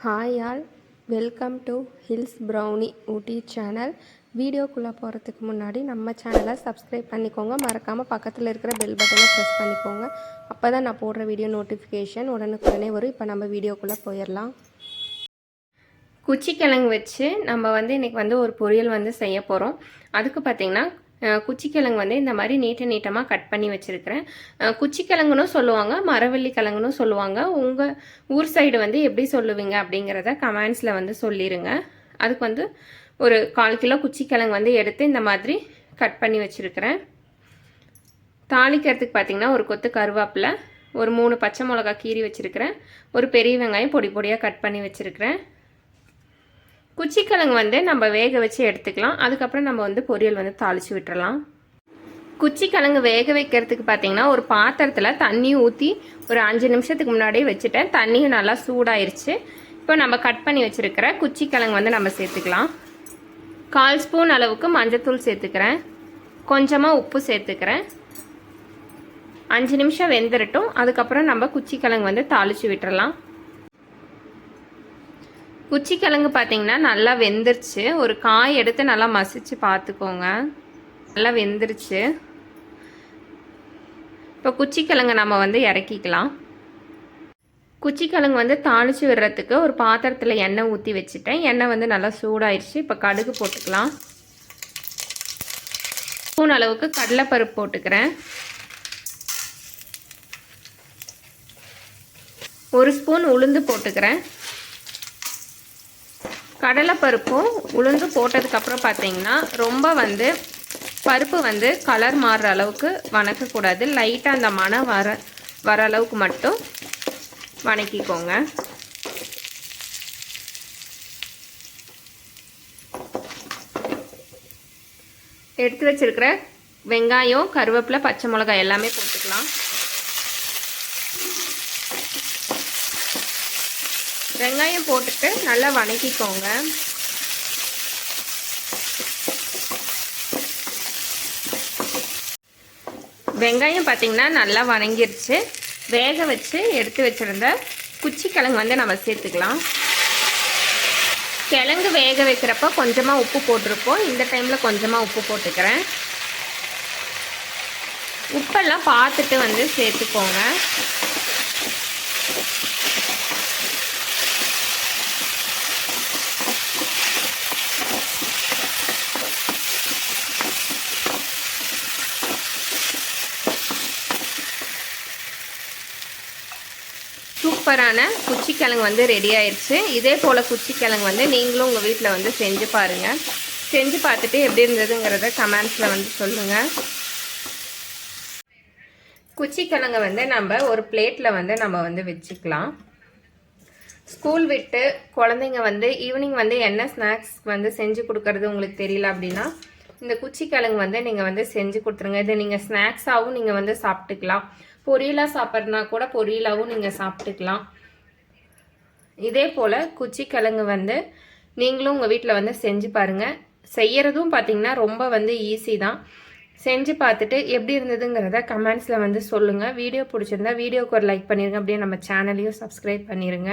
Hi all, welcome to hills brownie Ooty channel. வீடியோக்குள்ளே போகிறதுக்கு முன்னாடி நம்ம சேனலை சப்ஸ்கிரைப் பண்ணிக்கோங்க. மறக்காமல் பக்கத்தில் இருக்கிற பெல் பட்டனை ப்ரெஸ் பண்ணிக்கோங்க. அப்போ தான் நான் போடுற வீடியோ நோட்டிஃபிகேஷன் உடனுக்குடனே வரும். இப்போ நம்ம வீடியோக்குள்ளே போயிடலாம். குச்சிக்கிழங்கு வச்சு நம்ம இன்றைக்கி ஒரு பொரியல் செய்ய போகிறோம். அதுக்கு பார்த்திங்கன்னா குச்சிக்கிழங்கு இந்த மாதிரி நீட்டமாக கட் பண்ணி வச்சுருக்கிறேன். குச்சிக்கிழங்குன்னு சொல்லுவாங்க, மரவள்ளி கிழங்குன்னு சொல்லுவாங்க. உங்கள் ஊர் சைடு எப்படி சொல்லுவீங்க அப்படிங்கிறத கமெண்ட்ஸில் சொல்லிடுங்க. அதுக்கு ஒரு 1/4 கிலோ குச்சிக்கிழங்கு எடுத்து இந்த மாதிரி கட் பண்ணி வச்சுருக்கிறேன். தாளிக்கிறதுக்கு பார்த்திங்கன்னா ஒரு கொத்து கருவேப்பிலை, ஒரு 3 பச்சை மிளகா கீறி வச்சுருக்கிறேன், ஒரு பெரிய வெங்காயம் பொடி பொடியாக கட் பண்ணி வச்சுருக்கிறேன். குச்சிக்கிழங்கு நம்ம வேக வச்சு எடுத்துக்கலாம். அதுக்கப்புறம் நம்ம பொரியல் தாளித்து விட்டுறலாம். குச்சிக்கிழங்கு வேக வைக்கிறதுக்கு பார்த்திங்கன்னா ஒரு பாத்திரத்தில் தண்ணி ஊற்றி ஒரு 5 நிமிஷத்துக்கு முன்னாடியே வச்சுட்டேன். தண்ணியும் நல்லா சூடாயிருச்சு. இப்போ நம்ம கட் பண்ணி வச்சுருக்கிற குச்சிக்கிழங்கு நம்ம சேர்த்துக்கலாம். 1/4 ஸ்பூன் அளவுக்கு மஞ்சத்தூள் சேர்த்துக்கிறேன். கொஞ்சமாக உப்பு சேர்த்துக்கிறேன். 5 நிமிஷம் வெந்துடட்டும். அதுக்கப்புறம் நம்ம குச்சிக்கிழங்கு தாளித்து விட்டுறலாம். குச்சிக்கிழங்கு பார்த்திங்கன்னா நல்லா வெந்துருச்சு. ஒரு காய் எடுத்து நல்லா மசிச்சு பார்த்துக்கோங்க. நல்லா வெந்துருச்சு. இப்போ குச்சிக்கிழங்கு நம்ம இறக்கிக்கலாம். குச்சிக்கிழங்கு தாளித்து விடுறதுக்கு ஒரு பாத்திரத்தில் எண்ணெய் ஊற்றி வச்சுட்டேன். எண்ணெய் நல்லா சூடாயிருச்சு. இப்போ கடுகு போட்டுக்கலாம். ஸ்பூன் அளவுக்கு கடலைப்பருப்பு போட்டுக்கிறேன். 1 ஸ்பூன் உளுந்து போட்டுக்கிறேன். கடலைப்பருப்பும் உளுந்து போட்டதுக்கப்புறம் பார்த்திங்கன்னா ரொம்ப பருப்பு கலர் மாறுற அளவுக்கு வணக்கக்கூடாது. லைட்டாக அந்த மணம் வர அளவுக்கு மட்டும் வணக்கிக்கோங்க. எடுத்து வச்சிருக்கிற வெங்காயம், கருவேப்பிலை, பச்சை மிளகாய் எல்லாமே போட்டுக்கலாம். வெங்காயம் போட்டுட்டு நல்லா வணக்கிக்கோங்க. வெங்காயம் பார்த்திங்கன்னா நல்லா வணங்கிருச்சு. வேக வச்சு எடுத்து வச்சுருந்த குச்சிக்கிழங்கு நம்ம சேர்த்துக்கலாம். கிழங்கு வேக வைக்கிறப்ப கொஞ்சமாக உப்பு போட்டிருப்போம். இந்த டைமில் கொஞ்சமாக உப்பு போட்டுக்கிறேன். உப்பெல்லாம் பார்த்துட்டு சேர்த்துக்கோங்க. சூப்பரான குச்சிக்கிழங்கு ரெடி ஆயிடுச்சு. இதே போல் குச்சிக்கிழங்கு நீங்களும் உங்கள் வீட்டில் செஞ்சு பாருங்கள். செஞ்சு பார்த்துட்டு எப்படி இருந்ததுங்கிறத கமெண்ட்ஸில் சொல்லுங்கள். குச்சிக்கிழங்கு நம்ம ஒரு பிளேட்டில் நம்ம வச்சுக்கலாம். ஸ்கூல் விட்டு குழந்தைங்க ஈவினிங் என்ன ஸ்நாக்ஸ் செஞ்சு கொடுக்கறது உங்களுக்கு தெரியல அப்படின்னா இந்த குச்சிக்கிழங்கு நீங்கள் செஞ்சு கொடுத்துருங்க. இதை நீங்கள் ஸ்நாக்ஸாகவும் நீங்கள் சாப்பிட்டுக்கலாம். பொரியலாக சாப்பிட்றதுனா கூட பொரியலாகவும் நீங்கள் சாப்பிட்டுக்கலாம். இதே போல் குச்சிக்கிழங்கு நீங்களும் உங்கள் வீட்டில் செஞ்சு பாருங்கள். செய்யறதும் பார்த்திங்கன்னா ரொம்ப ஈஸி தான். செஞ்சு பார்த்துட்டு எப்படி இருந்ததுங்கிறத கமெண்ட்ஸில் சொல்லுங்கள். வீடியோ பிடிச்சிருந்தா வீடியோக்கு ஒரு லைக் பண்ணிடுங்க. அப்படியே நம்ம சேனலையும் சப்ஸ்கிரைப் பண்ணிடுங்க.